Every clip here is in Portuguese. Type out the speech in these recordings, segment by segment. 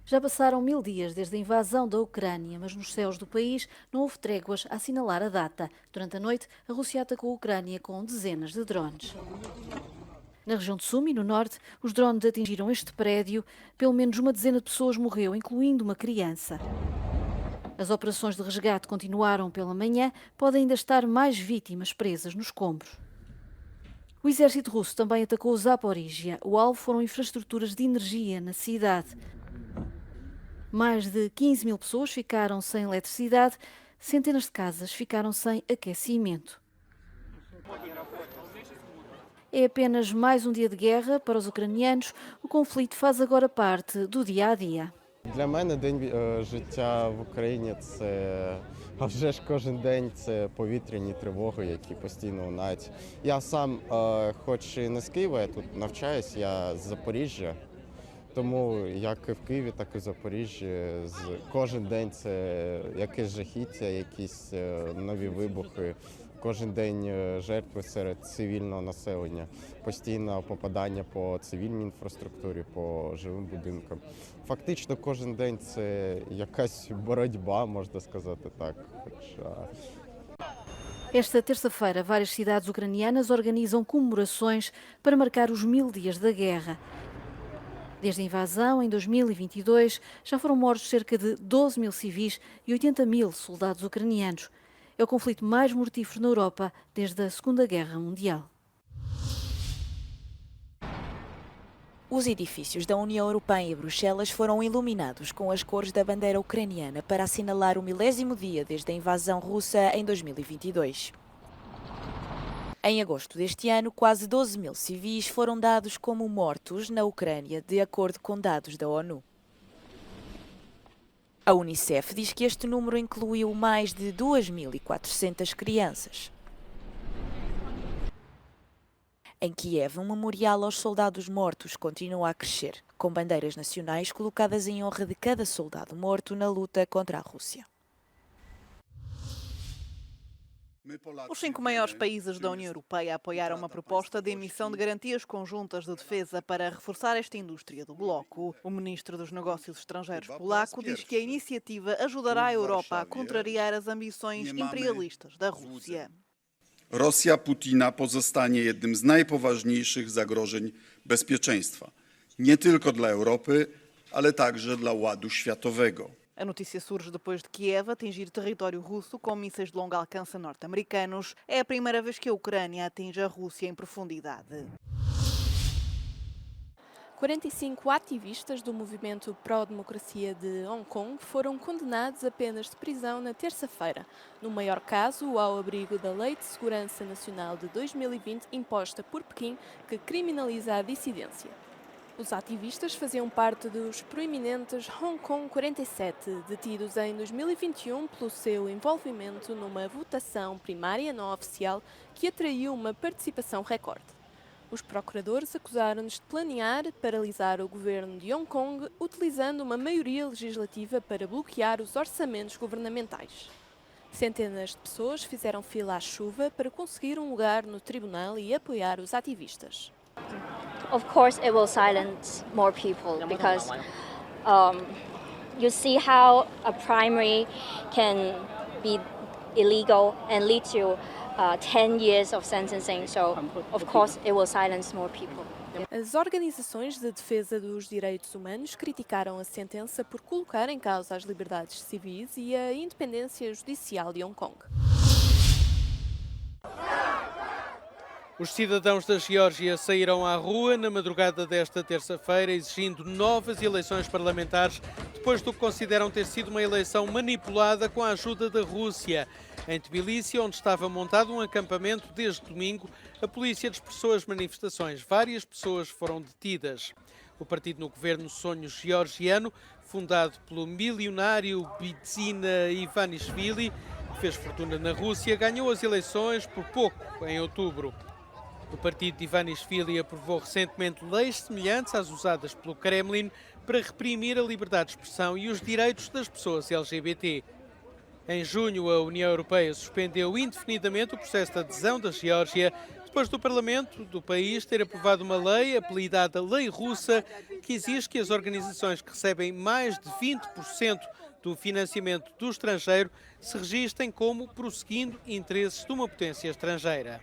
Já passaram 1000 dias desde a invasão da Ucrânia, mas nos céus do país não houve tréguas a assinalar a data. Durante a noite, a Rússia atacou a Ucrânia com dezenas de drones. Na região de Sumi, no norte, os drones atingiram este prédio. Pelo menos uma dezena de pessoas morreu, incluindo uma criança. As operações de resgate continuaram pela manhã. Podem ainda estar mais vítimas presas nos escombros. O exército russo também atacou Zaporíjia. O alvo foram infraestruturas de energia na cidade. Mais de 15 mil pessoas ficaram sem eletricidade. Centenas de casas ficaram sem aquecimento. É apenas mais um dia de guerra para os ucranianos. O conflito faz agora parte do dia a dia. Для мене день життя в Україні – це, а вже ж кожен день це повітряні тривоги, які постійно лунають. Я сам, хоч і не з Києва, я тут навчаюсь, я з Запоріжжя. Тому як і в Києві, так і в Запоріжжі кожен день це якесь жахіття, якісь нові вибухи. Кожен день жертви серед цивільного населення, постійне попадання по цивільній інфраструктурі, по жилим будинкам. Фактично кожен день це якась боротьба, можна сказати так. Esta terça-feira, várias cidades ucranianas organizam comemorações para marcar os 1000 dias da guerra. Desde a invasão, em 2022, já foram mortos cerca de 12 mil civis e 80 mil soldados ucranianos. É o conflito mais mortífero na Europa desde a Segunda Guerra Mundial. Os edifícios da União Europeia em Bruxelas foram iluminados com as cores da bandeira ucraniana para assinalar o 1000º dia desde a invasão russa em 2022. Em agosto deste ano, quase 12 mil civis foram dados como mortos na Ucrânia, de acordo com dados da ONU. A Unicef diz que este número incluiu mais de 2.400 crianças. Em Kiev, um memorial aos soldados mortos continua a crescer, com bandeiras nacionais colocadas em honra de cada soldado morto na luta contra a Rússia. Os 5 maiores países da União Europeia apoiaram uma proposta de emissão de garantias conjuntas de defesa para reforçar esta indústria do bloco. O ministro dos Negócios Estrangeiros polaco diz que a iniciativa ajudará a Europa a contrariar as ambições imperialistas da Rússia. Rosja Putina pozostanie jednym z najpoważniejszych zagrożeń bezpieczeństwa, nie tylko dla Europy, ale także dla ładu światowego. A notícia surge depois de Kiev atingir território russo com mísseis de longo alcance norte-americanos. É a primeira vez que a Ucrânia atinge a Rússia em profundidade. 45 ativistas do movimento pró-democracia de Hong Kong foram condenados a penas de prisão na terça-feira, no maior caso ao abrigo da Lei de Segurança Nacional de 2020 imposta por Pequim, que criminaliza a dissidência. Os ativistas faziam parte dos proeminentes Hong Kong 47, detidos em 2021 pelo seu envolvimento numa votação primária não oficial que atraiu uma participação recorde. Os procuradores acusaram-nos de planear paralisar o governo de Hong Kong utilizando uma maioria legislativa para bloquear os orçamentos governamentais. Centenas de pessoas fizeram fila à chuva para conseguir um lugar no tribunal e apoiar os ativistas. Of course, it will silence more people because you see how a primary can be illegal and lead to 10 years of sentencing. So, of course, it will silence more people. As organizações de defesa dos direitos humanos criticaram a sentença por colocar em causa as liberdades civis e a independência judicial de Hong Kong. Os cidadãos da Geórgia saíram à rua na madrugada desta terça-feira exigindo novas eleições parlamentares depois do que consideram ter sido uma eleição manipulada com a ajuda da Rússia. Em Tbilisi, onde estava montado um acampamento desde domingo, a polícia dispersou as manifestações. Várias pessoas foram detidas. O partido no governo Sonho Georgiano, fundado pelo milionário Bidzina Ivanishvili, que fez fortuna na Rússia, ganhou as eleições por pouco em outubro. O partido de Ivanishvili aprovou recentemente leis semelhantes às usadas pelo Kremlin para reprimir a liberdade de expressão e os direitos das pessoas LGBT. Em junho, a União Europeia suspendeu indefinidamente o processo de adesão da Geórgia depois do Parlamento do país ter aprovado uma lei, apelidada Lei Russa, que exige que as organizações que recebem mais de 20% do financiamento do estrangeiro se registrem como prosseguindo interesses de uma potência estrangeira.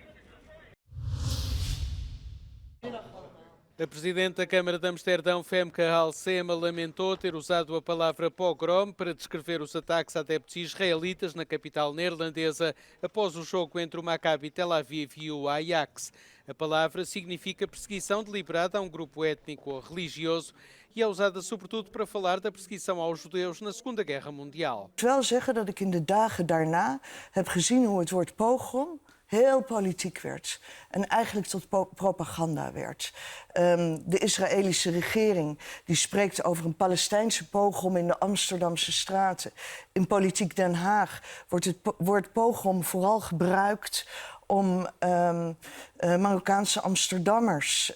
A Presidente da Câmara de Amsterdão, Femke Halsema, lamentou ter usado a palavra pogrom para descrever os ataques a adeptos israelitas na capital neerlandesa após o jogo entre o Maccabi Tel Aviv e o Ajax. A palavra significa perseguição deliberada a um grupo étnico ou religioso e é usada sobretudo para falar da perseguição aos judeus na Segunda Guerra Mundial. Ik wil wel zeggen dat ik in de dagen daarna heb gezien hoe het woord pogrom heel politiek werd en eigenlijk tot propaganda werd. De Israëlische regering die spreekt over een Palestijnse pogrom in de Amsterdamse straten. In politiek Den Haag wordt het woord pogrom vooral gebruikt om Marokkaanse Amsterdammers,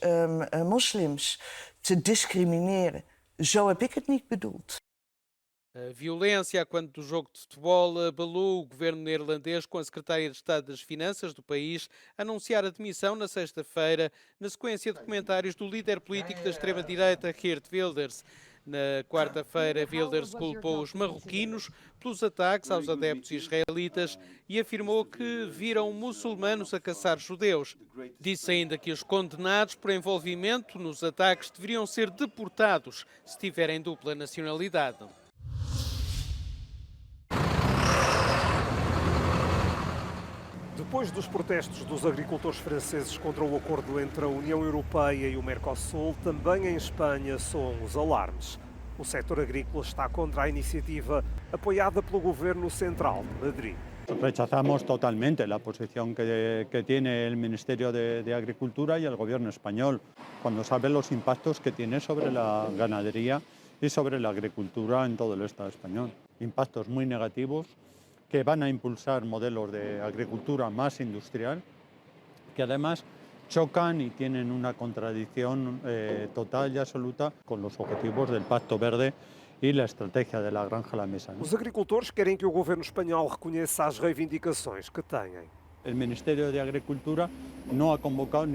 moslims, te discrimineren. Zo heb ik het niet bedoeld. A violência quando do jogo de futebol abalou o governo neerlandês, com a secretária de Estado das Finanças do país a anunciar a demissão na sexta-feira, na sequência de comentários do líder político da extrema-direita, Geert Wilders. Na quarta-feira, Wilders culpou os marroquinos pelos ataques aos adeptos israelitas e afirmou que viram muçulmanos a caçar judeus. Disse ainda que os condenados por envolvimento nos ataques deveriam ser deportados se tiverem dupla nacionalidade. Depois dos protestos dos agricultores franceses contra o acordo entre a União Europeia e o Mercosul, também em Espanha soam os alarmes. O setor agrícola está contra a iniciativa apoiada pelo Governo Central de Madrid. Rechazamos totalmente la posición que tiene el Ministerio de Agricultura y el Gobierno español, cuando sabe los impactos que tiene sobre la ganadería y sobre la agricultura en todo el Estado español. Impactos muy negativos que van a impulsar modelos de agricultura más industrial, que además chocan y tienen una contradicción total y absoluta con los objetivos del Pacto Verde e a estratégia da granja à mesa. Os agricultores querem que o governo espanhol reconheça as reivindicações que têm. El Ministerio de Agricultura no ha convocado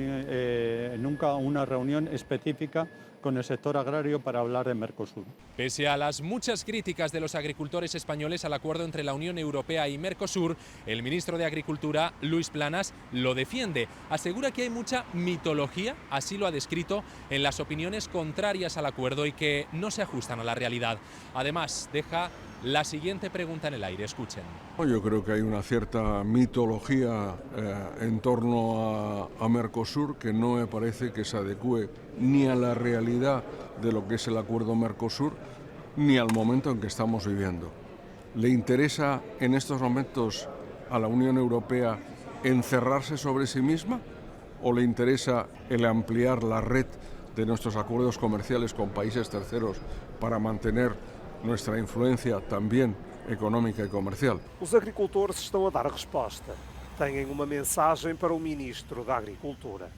nunca una reunión específica con el sector agrario para hablar de Mercosur. Pese a las muchas críticas de los agricultores españoles al acuerdo entre la Unión Europea y Mercosur, el ministro de Agricultura, Luis Planas, lo defiende. Asegura que hay mucha mitología, así lo ha descrito, en las opiniones contrarias al acuerdo y que no se ajustan a la realidad. Además, deja la siguiente pregunta en el aire. Escuchen. Yo creo que hay una cierta mitología en torno a Mercosur que no me parece que se adecue ni a la realidad de lo que es el acuerdo Mercosur ni al momento en que estamos viviendo. ¿Le interesa en estos momentos a la Unión Europea encerrarse sobre sí misma o le interesa el ampliar la red de nuestros acuerdos comerciales con países terceros para mantener nuestra influencia también económica e comercial? Os agricultores estão a dar resposta. Têm uma mensagem para o ministro da Agricultura.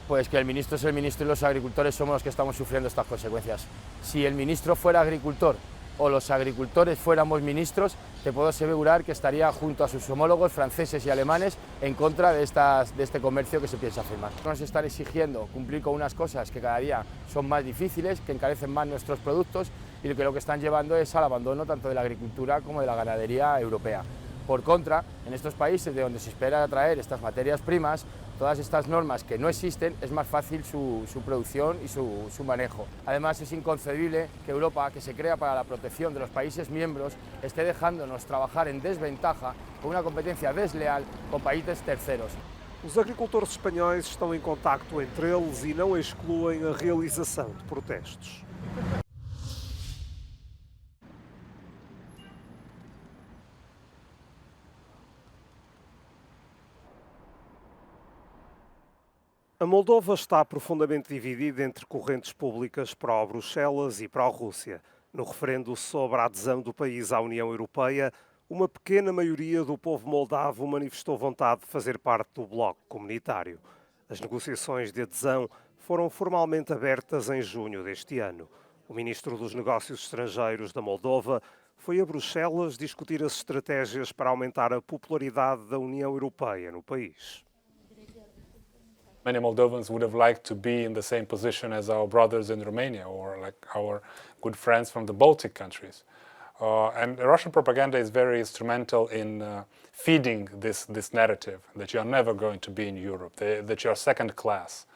Pues que el ministro es el ministro y los agricultores somos los que estamos sufriendo estas consecuencias. Si el ministro fuera agricultor o los agricultores fuéramos ministros, te puedo asegurar que estaría junto a sus homólogos franceses y alemanes en contra de este comercio que se piensa firmar. Nos están exigiendo cumplir con unas cosas que cada día son más difíciles, que encarecen más nuestros productos y que lo que están llevando es al abandono tanto de la agricultura como de la ganadería europea. Por contra, en estos países de donde se espera atraer estas materias primas, todas estas normas que no existen, es más fácil su producción y su manejo. Además, es inconcebible que Europa, que se crea para la protección de los países miembros, esté dejándonos trabajar en desventaja con una competencia desleal con países terceros. Os agricultores espanhóis estão em contacto entre eles e não excluem a realização de protestos. A Moldova está profundamente dividida entre correntes públicas pró-Bruxelas e pró-Rússia. No referendo sobre a adesão do país à União Europeia, uma pequena maioria do povo moldavo manifestou vontade de fazer parte do bloco comunitário. As negociações de adesão foram formalmente abertas em junho deste ano. O ministro dos Negócios Estrangeiros da Moldova foi a Bruxelas discutir as estratégias para aumentar a popularidade da União Europeia no país. Many Moldovans would have liked to be in the same position as our brothers in Romania or like our good friends from the Baltic countries. And Russian propaganda is very instrumental in feeding this narrative that you are never going to be in Europe, that you are second class.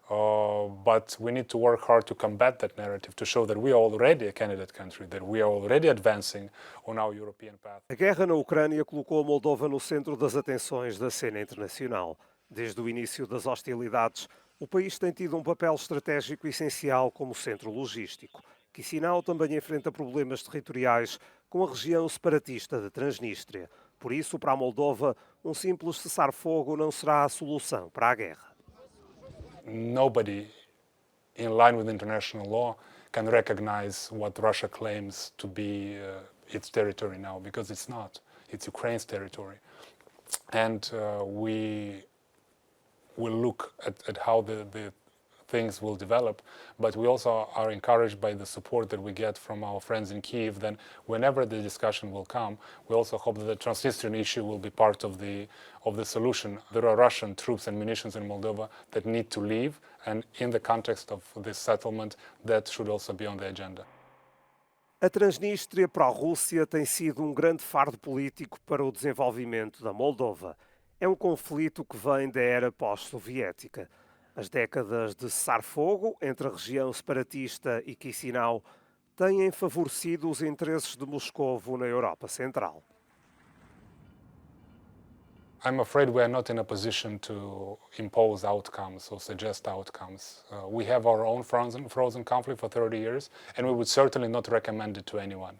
But we need to work hard to combat that narrative, to show that we are already a candidate country, that we are already advancing on our European path. A guerra na Ucrânia colocou a Moldova no centro das atenções da cena internacional. Desde o início das hostilidades, o país tem tido um papel estratégico essencial como centro logístico. Chisinau também enfrenta problemas territoriais com a região separatista da Transnistria. Por isso, para a Moldova, um simples cessar-fogo não será a solução para a guerra. Nobody in line with international law can recognize what Russia claims to be its territory now, because it's not. It's Ukraine's territory. And we will look at how the things will develop, but we also are encouraged by the support that we get from our friends in Kyiv. Then whenever the discussion will come, we also hope that the Transnistrian issue will be part of the solution. There are Russian troops and munitions in Moldova that need to leave, and in the context of this settlement, that should also be on the agenda. A Transnistria para a Rússia tem sido um grande fardo político para o desenvolvimento da Moldova. É um conflito que vem da era pós-soviética. As décadas de cessar-fogo entre a região separatista e Chisinau têm favorecido os interesses de Moscovo na Europa Central. I'm afraid we are not in a position to impose outcomes or suggest outcomes. We have our own frozen conflict for 30 years, and we would certainly not recommend it to anyone.